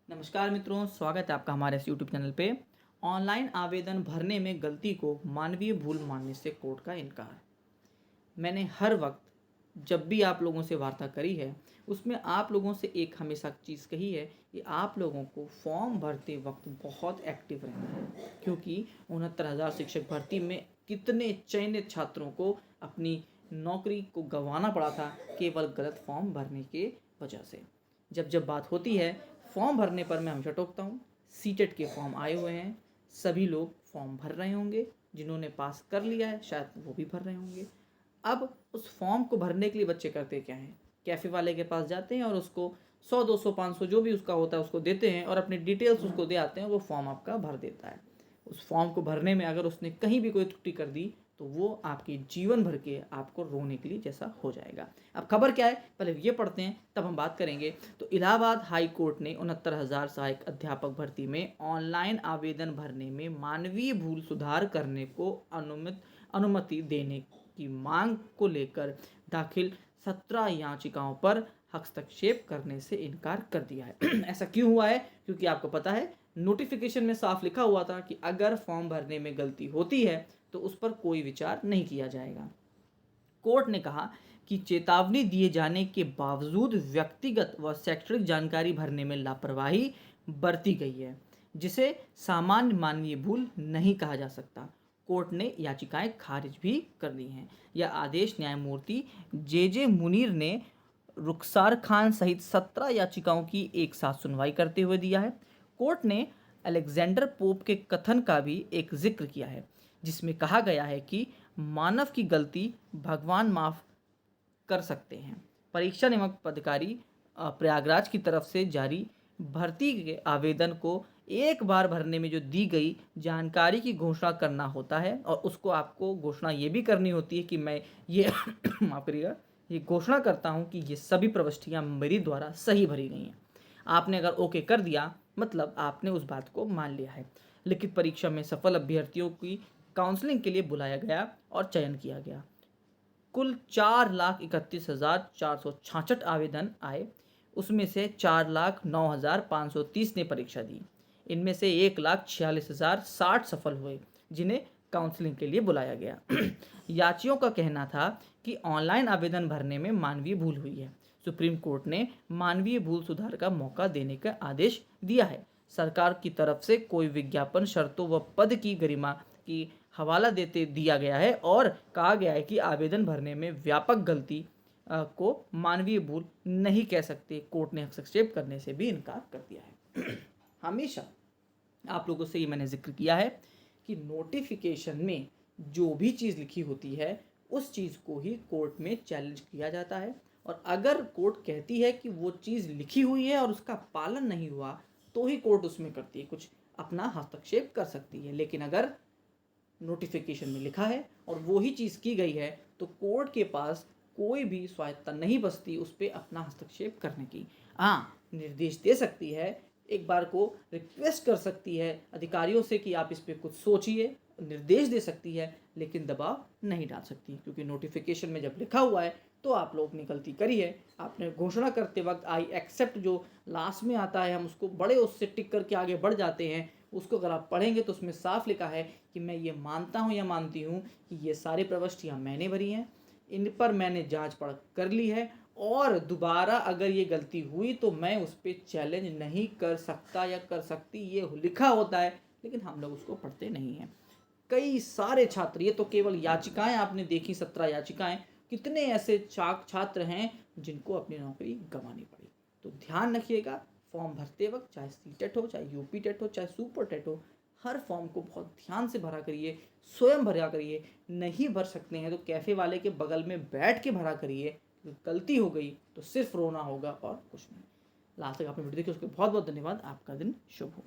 नमस्कार मित्रों, स्वागत है आपका हमारे इस यूट्यूब चैनल पे। ऑनलाइन आवेदन भरने में गलती को मानवीय भूल मानने से कोर्ट का इनकार। मैंने हर वक्त जब भी आप लोगों से वार्ता करी है, उसमें आप लोगों से एक हमेशा चीज़ कही है कि आप लोगों को फॉर्म भरते वक्त बहुत एक्टिव रहना है, क्योंकि 69,000 शिक्षक भर्ती में कितने चयनित छात्रों को अपनी नौकरी को गंवाना पड़ा था केवल गलत फॉर्म भरने के वजह से। जब जब बात होती है फॉर्म भरने पर, मैं हमेशा टोकता हूँ। सीटेट के फॉर्म आए हुए हैं, सभी लोग फॉर्म भर रहे होंगे। जिन्होंने पास कर लिया है शायद वो भी भर रहे होंगे। अब उस फॉर्म को भरने के लिए बच्चे करते क्या हैं? कैफ़े वाले के पास जाते हैं और उसको 100 200 500 जो भी उसका होता है उसको देते हैं और अपनी डिटेल्स उसको दे आते हैं। वो फॉर्म आपका भर देता है। उस फॉर्म को भरने में अगर उसने कहीं भी कोई त्रुटि कर दी तो वो आपकी जीवन भर के आपको रोने के लिए जैसा हो जाएगा। अब खबर क्या है, पहले ये पढ़ते हैं तब हम बात करेंगे। तो इलाहाबाद हाई कोर्ट ने 69,000 सहायक अध्यापक भर्ती में ऑनलाइन आवेदन भरने में मानवीय भूल सुधार करने को अनुमति देने की मांग को लेकर दाखिल 17 याचिकाओं पर हस्तक्षेप करने से इनकार कर दिया है। ऐसा क्यों हुआ है? क्योंकि आपको पता है नोटिफिकेशन में साफ लिखा हुआ था कि अगर फॉर्म भरने में गलती होती है तो उस पर कोई विचार नहीं किया जाएगा। कोर्ट ने कहा कि चेतावनी दिए जाने के बावजूद व्यक्तिगत व शैक्षणिक जानकारी भरने में लापरवाही बरती गई है, जिसे सामान्य मानवीय भूल नहीं कहा जा सकता। कोर्ट ने याचिकाएं खारिज भी कर दी हैं। यह आदेश न्यायमूर्ति जे मुनीर ने रुखसार खान सहित 17 याचिकाओं की एक साथ सुनवाई करते हुए दिया है। कोर्ट ने अलेक्जेंडर पोप के कथन का भी एक जिक्र किया है, जिसमें कहा गया है कि मानव की गलती भगवान माफ कर सकते हैं। परीक्षा नियामक अधिकारी प्रयागराज की तरफ से जारी भर्ती के आवेदन को एक बार भरने में जो दी गई जानकारी की घोषणा करना होता है, और उसको आपको घोषणा ये भी करनी होती है कि मैं ये माफ करिएगा, ये घोषणा करता हूँ कि ये सभी प्रविष्टियाँ मेरी द्वारा सही भरी गई हैं। आपने अगर ओके कर दिया मतलब आपने उस बात को मान लिया है। लिखित परीक्षा में सफल अभ्यर्थियों की काउंसलिंग के लिए बुलाया गया और चयन किया गया। कुल 4,31,466 आवेदन आए, उसमें से 4,09,530 ने परीक्षा दी। इनमें से 1,46,060 सफल हुए, जिन्हें काउंसलिंग के लिए बुलाया गया। याचियों का कहना था कि ऑनलाइन आवेदन भरने में मानवीय भूल हुई है। सुप्रीम कोर्ट ने मानवीय भूल सुधार का मौका देने का आदेश दिया है। सरकार की तरफ से कोई विज्ञापन शर्तों व पद की गरिमा की हवाला देते दिया गया है और कहा गया है कि आवेदन भरने में व्यापक गलती को मानवीय भूल नहीं कह सकते। कोर्ट ने हस्तक्षेप करने से भी इनकार कर दिया है। हमेशा आप लोगों से ये मैंने जिक्र किया है कि नोटिफिकेशन में जो भी चीज़ लिखी होती है उस चीज़ को ही कोर्ट में चैलेंज किया जाता है, और अगर कोर्ट कहती है कि वो चीज़ लिखी हुई है और उसका पालन नहीं हुआ तो ही कोर्ट उसमें करती है, कुछ अपना हस्तक्षेप कर सकती है। लेकिन अगर नोटिफिकेशन में लिखा है और वो ही चीज़ की गई है तो कोर्ट के पास कोई भी स्वायत्तता नहीं बचती उस पर अपना हस्तक्षेप करने की। हाँ, निर्देश दे सकती है, एक बार को रिक्वेस्ट कर सकती है अधिकारियों से कि आप इस पर कुछ सोचिए, निर्देश दे सकती है, लेकिन दबाव नहीं डाल सकती, क्योंकि नोटिफिकेशन में जब लिखा हुआ है तो आप लोग ने गलती करी है। आपने घोषणा करते वक्त आई एक्सेप्ट जो लास्ट में आता है, हम उसको बड़े उससे टिक करके आगे बढ़ जाते हैं, उसको अगर आप पढ़ेंगे तो उसमें साफ लिखा है कि मैं ये मानता हूँ या मानती हूँ कि ये सारी प्रविष्टियाँ मैंने भरी हैं, इन पर मैंने जांच पड़ताल कर ली है, और दोबारा अगर ये गलती हुई तो मैं उस पर चैलेंज नहीं कर सकता या कर सकती, ये लिखा होता है, लेकिन हम लोग उसको पढ़ते नहीं हैं। कई सारे छात्र, ये तो केवल याचिकाएं आपने देखी 17 याचिकाएं, कितने ऐसे छात्र हैं जिनको अपनी नौकरी गंवानी पड़ी। तो ध्यान रखिएगा, फॉर्म भरते वक्त चाहे सीटेट हो, चाहे यूपी टेट हो, चाहे सुपर टेट हो, हर फॉर्म को बहुत ध्यान से भरा करिए, स्वयं भरा करिए। नहीं भर सकते हैं तो कैफ़े वाले के बगल में बैठ के भरा करिए। गलती हो गई तो सिर्फ रोना होगा और कुछ नहीं। लास्ट तक आपने वीडियो देखी उसके बहुत बहुत धन्यवाद। आपका दिन शुभ हो।